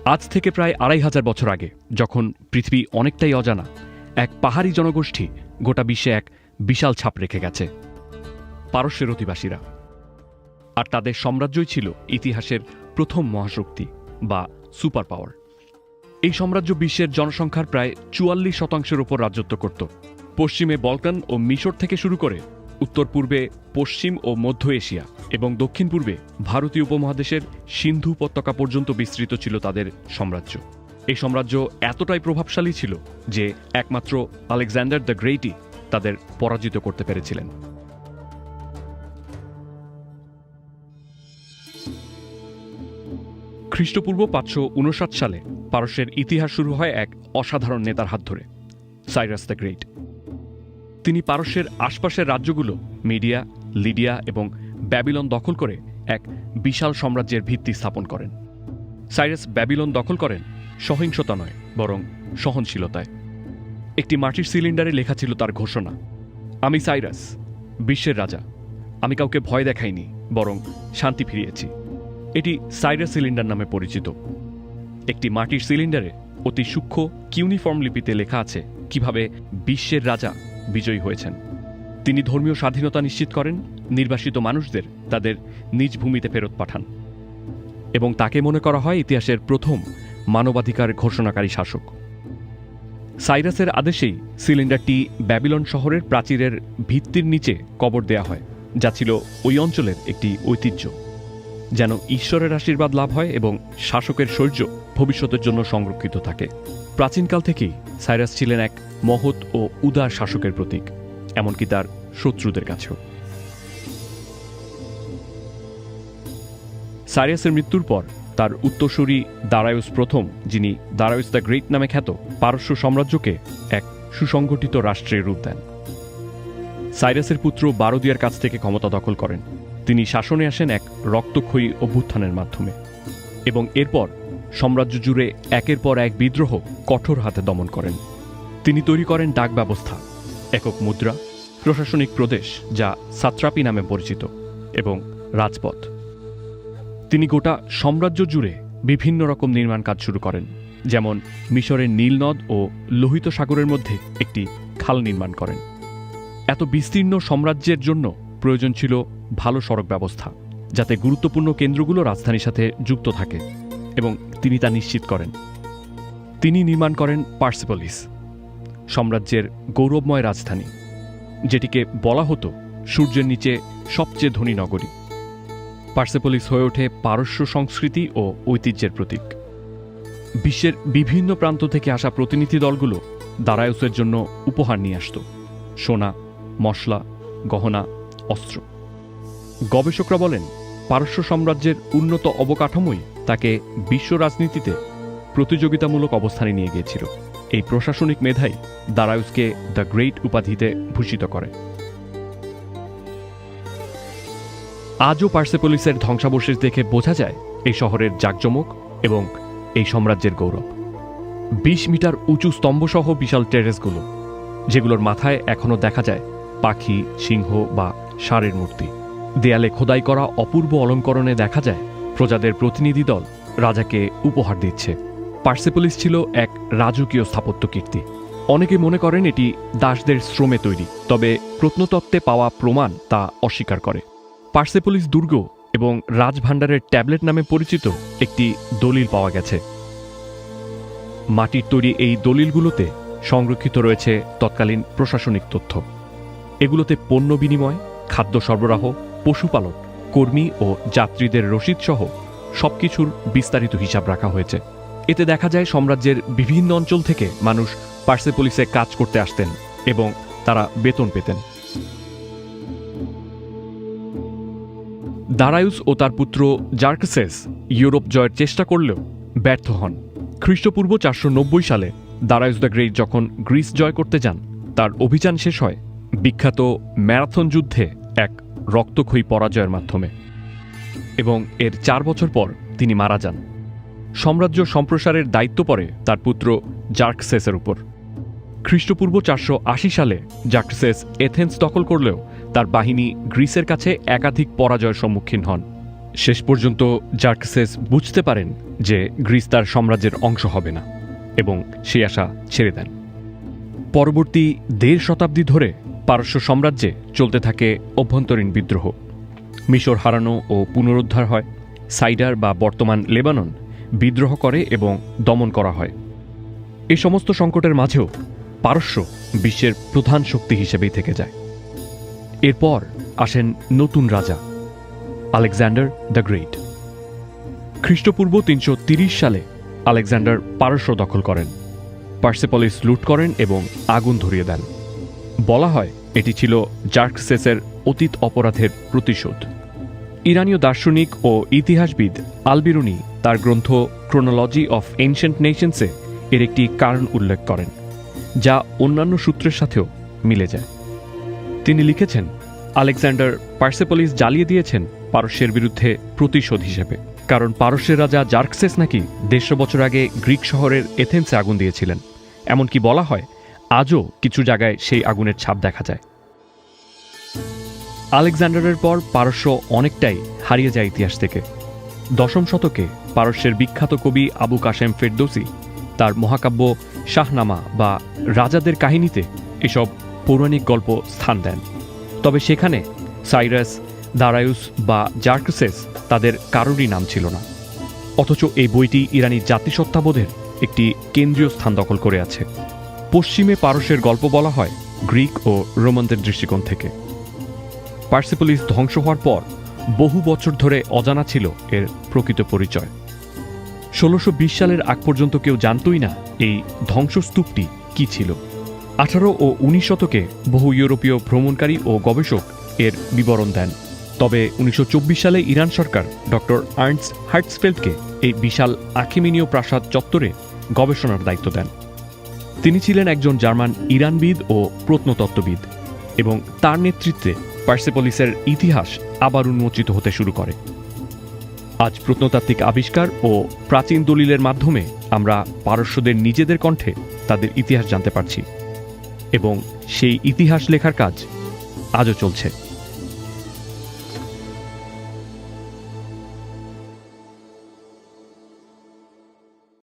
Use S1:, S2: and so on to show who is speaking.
S1: আজ থেকে প্রায় 2500 বছর আগে, যখন পৃথিবী অনেকটাই অজানা, এক পাহাড়ি জনগোষ্ঠী গোটা বিশ্বে এক বিশাল ছাপ রেখে গেছে। পারস্যের অধিবাসীরা। আর তাদের সাম্রাজ্যই ছিল ইতিহাসের প্রথম মহাশক্তি বা সুপার পাওয়ার। এই সাম্রাজ্য বিশ্বের জনসংখ্যার প্রায় 44% উপর রাজত্ব করত। পশ্চিমে বলকান ও মিশর থেকে শুরু করে উত্তর পূর্বে পশ্চিম ও মধ্য এশিয়া এবং দক্ষিণ পূর্বে ভারতীয় উপমহাদেশের সিন্ধু উপত্যকা পর্যন্ত বিস্তৃত ছিল তাদের সাম্রাজ্য। এই সাম্রাজ্য এতটাই প্রভাবশালী ছিল যে একমাত্র আলেকজান্ডার দ্য গ্রেটই তাদের পরাজিত করতে পেরেছিলেন। খ্রিস্টপূর্ব 559 সালে পারস্যের ইতিহাস শুরু হয় এক অসাধারণ নেতার হাত ধরে, সাইরাস দ্য গ্রেট। তিনি পারস্যের আশপাশের রাজ্যগুলো মিডিয়া, লিডিয়া এবং ব্যাবিলন দখল করে এক বিশাল সাম্রাজ্যের ভিত্তি স্থাপন করেন। সাইরাস ব্যাবিলন দখল করেন সহিংসতা নয়, বরং সহনশীলতায়। একটি মাটির সিলিন্ডারে লেখা ছিল তার ঘোষণা, আমি সাইরাস, বিশ্বের রাজা। আমি কাউকে ভয় দেখাইনি, বরং শান্তি ফিরিয়েছি। এটি সাইরাস সিলিন্ডার নামে পরিচিত। একটি মাটির সিলিন্ডারে অতি সূক্ষ্ম কিউনিফর্ম লিপিতে লেখা আছে কিভাবে বিশ্বের রাজা বিজয়ী হয়েছেন। তিনি ধর্মীয় স্বাধীনতা নিশ্চিত করেন, নির্বাসিত মানুষদের তাদের নিজ ভূমিতে ফেরত পাঠান, এবং তাকে মনে করা হয় ইতিহাসের প্রথম মানবাধিকার ঘোষণাকারী শাসক। সাইরাসের আদেশেই সিলিন্ডারটি ব্যাবিলন শহরের প্রাচীরের ভিত্তির নিচে কবর দেয়া হয়, যা ছিল ওই অঞ্চলের একটি ঐতিহ্য, যেন ঈশ্বরের আশীর্বাদ লাভ হয় এবং শাসকের শৌর্য ভবিষ্যতের জন্য সংরক্ষিত থাকে। প্রাচীনকাল থেকেই সাইরাস ছিলেন এক মহৎ ও উদার শাসকের প্রতীক, এমনকি তার শত্রুদের কাছেও। সাইরাসের মৃত্যুর পর তার উত্তরসূরি দারায়ুস প্রথম, যিনি দারায়ুস দ্য গ্রেট নামে খ্যাত, পারস্য সাম্রাজ্যকে এক সুসংগঠিত রাষ্ট্রের রূপ দেন। সাইরাসের পুত্র বারদিয়ার কাছ থেকে ক্ষমতা দখল করেন। তিনি শাসনে আসেন এক রক্তক্ষয়ী অভ্যুত্থানের মাধ্যমে, এবং এরপর সাম্রাজ্য জুড়ে একের পর এক বিদ্রোহ কঠোর হাতে দমন করেন। তিনি তৈরি করেন ডাক ব্যবস্থা, একক মুদ্রা, প্রশাসনিক প্রদেশ যা সাত্রাপি নামে পরিচিত, এবং রাজপথ। তিনি গোটা সাম্রাজ্য জুড়ে বিভিন্ন রকম নির্মাণ কাজ শুরু করেন, যেমন মিশরের নীল নদ ও লোহিত সাগরের মধ্যে একটি খাল নির্মাণ করেন। এত বিস্তীর্ণ সাম্রাজ্যের জন্য প্রয়োজন ছিল ভালো সড়ক ব্যবস্থা, যাতে গুরুত্বপূর্ণ কেন্দ্রগুলো রাজধানীর সাথে যুক্ত থাকে, এবং তিনি তা নিশ্চিত করেন। তিনি নির্মাণ করেন পার্সেপোলিস, সাম্রাজ্যের গৌরবময় রাজধানী, যেটিকে বলা হতো সূর্যের নিচে সবচেয়ে ধনী নগরী। পার্সেপোলিস হয়ে ওঠে পারস্য সংস্কৃতি ও ঐতিহ্যের প্রতীক। বিশ্বের বিভিন্ন প্রান্ত থেকে আসা প্রতিনিধি দলগুলো দারায়ুসের জন্য উপহার নিয়ে আসত, সোনা, মশলা, গহনা, অস্ত্র। গবেষকরা বলেন, পারস্য সাম্রাজ্যের উন্নত অবকাঠামোই তাকে বিশ্ব রাজনীতিতে প্রতিযোগিতামূলক অবস্থানে নিয়ে গিয়েছিল। এই প্রশাসনিক মেধাই দারায়ুসকে দ্য গ্রেট উপাধিতে ভূষিত করে। আজও পার্সেপোলিসের ধ্বংসাবশেষ দেখে বোঝা যায় এই শহরের জাঁকজমক এবং এই সাম্রাজ্যের গৌরব। 20 মিটার উঁচু স্তম্ভসহ বিশাল টেরেসগুলো, যেগুলোর মাথায় এখনও দেখা যায় পাখি, সিংহ বা ষাঁড়ের মূর্তি। দেয়ালে খোদাই করা অপূর্ব অলঙ্করণে দেখা যায় প্রজাদের প্রতিনিধি দল রাজাকে উপহার দিচ্ছে। পার্সেপোলিস ছিল এক রাজকীয় স্থাপত্য কীর্তি। অনেকে মনে করেন এটি দাসদের শ্রমে তৈরি, তবে প্রত্নতত্ত্বে পাওয়া প্রমাণ তা অস্বীকার করে। পার্সেপোলিস দুর্গ এবং রাজভাণ্ডারের ট্যাবলেট নামে পরিচিত একটি দলিল পাওয়া গেছে। মাটির তৈরি এই দলিলগুলোতে সংরক্ষিত রয়েছে তৎকালীন প্রশাসনিক তথ্য। এগুলোতে পণ্য বিনিময়, খাদ্য সরবরাহ, পশুপালন, কর্মী ও যাত্রীদের রসিদ সহ সবকিছুর বিস্তারিত হিসাব রাখা হয়েছে। এতে দেখা যায় সাম্রাজ্যের বিভিন্ন অঞ্চল থেকে মানুষ পার্সেপোলিসে কাজ করতে আসতেন এবং তারা বেতন পেতেন। দারায়ুস ও তার পুত্র জার্কসেস ইউরোপ জয়ের চেষ্টা করলেও ব্যর্থ হন। খ্রিস্টপূর্ব 490 সালে দারায়ুস দ্য গ্রেট যখন গ্রিস জয় করতে যান, তার অভিযান শেষ হয় বিখ্যাত ম্যারাথন যুদ্ধে এক রক্তক্ষয়ী পরাজয়ের মাধ্যমে, এবং এর 4 বছর পর তিনি মারা যান। সাম্রাজ্য সম্প্রসারের দায়িত্ব পড়ে তার পুত্র জার্কসেসের উপর। খ্রিস্টপূর্ব 480 সালে জার্কসেস এথেন্স দখল করলেও তার বাহিনী গ্রিসের কাছে একাধিক পরাজয়ের সম্মুখীন হন। শেষ পর্যন্ত জার্কসেস বুঝতে পারেন যে গ্রিস তার সাম্রাজ্যের অংশ হবে না এবং সেই আশা ছেড়ে দেন। পরবর্তী 1.5 শতাব্দী ধরে পারস্য সাম্রাজ্যে চলতে থাকে অভ্যন্তরীণ বিদ্রোহ। মিশর হারানো ও পুনরুদ্ধার হয়, সাইডার বা বর্তমান লেবানন বিদ্রোহ করে এবং দমন করা হয়। এই সমস্ত সংকটের মাঝেও পারস্য বিশ্বের প্রধান শক্তি হিসেবেই থেকে যায়। এরপর আসেন নতুন রাজা আলেকজান্ডার দ্য গ্রেট। খ্রিস্টপূর্ব 330 সালে আলেকজান্ডার পারস্য দখল করেন, পার্সেপলিস লুট করেন এবং আগুন ধরিয়ে দেন। বলা হয় এটি ছিল জার্কসেসের অতীত অপরাধের প্রতিশোধ। ইরানীয় দার্শনিক ও ইতিহাসবিদ আল-বিরুনি তার গ্রন্থ ক্রোনোলজি অফ এনশিয়েন্ট নেশনসে এর একটি কারণ উল্লেখ করেন, যা অন্যান্য সূত্রের সাথেও মিলে যায়। তিনি লিখেছেন, আলেকজান্ডার পার্সেপলিস জ্বালিয়ে দিয়েছেন পারস্যের বিরুদ্ধে প্রতিশোধ হিসেবে, কারণ পারস্যের রাজা জার্কসেস নাকি 150 বছর আগে গ্রিক শহরের এথেন্সে আগুন দিয়েছিলেন। এমনকি বলা হয় আজও কিছু জায়গায় সেই আগুনের ছাপ দেখা যায়। আলেকজান্ডারের পর পারস্য অনেকটাই হারিয়ে যায় ইতিহাস থেকে। 10ম শতকে পারস্যের বিখ্যাত কবি আবু কাশেম ফেরদৌসি তার মহাকাব্য শাহনামা বা রাজাদের কাহিনীতে এসব পৌরাণিক গল্প স্থান দেন। তবে সেখানে সাইরাস, দারায়ুস বা জার্কসেস তাদের কারোরই নাম ছিল না। অথচ এই বইটি ইরানি জাতিসত্তাবোধের একটি কেন্দ্রীয় স্থান দখল করে আছে। পশ্চিমে পারস্যের গল্প বলা হয় গ্রিক ও রোমানদের দৃষ্টিকোণ থেকে। পার্সেপলিস ধ্বংস হওয়ার পর বহু বছর ধরে অজানা ছিল এর প্রকৃত পরিচয়। 1620 সালের আগ পর্যন্ত কেউ জানতই না এই ধ্বংসস্তূপটি কি ছিল। 18 ও 19 শতকে বহু ইউরোপীয় ভ্রমণকারী ও গবেষক এর বিবরণ দেন। তবে 1924 সালে ইরান সরকার ডক্টর আর্নস্ট হার্টসফেল্ডকে এই বিশাল আখিমিনীয় প্রাসাদ চত্বরে গবেষণার দায়িত্ব দেন। তিনি ছিলেন একজন জার্মান ইরানবিদ ও প্রত্নতত্ত্ববিদ এবং তার নেতৃত্বে পার্সেপলিসের ইতিহাস আবার উন্মোচিত হতে শুরু করে। আজ প্রত্নতাত্ত্বিক আবিষ্কার ও প্রাচীন দলিলের মাধ্যমে আমরা পারস্যদের নিজেদের কণ্ঠে তাদের ইতিহাস জানতে পারছি এবং সেই ইতিহাস লেখার কাজ আজও চলছে।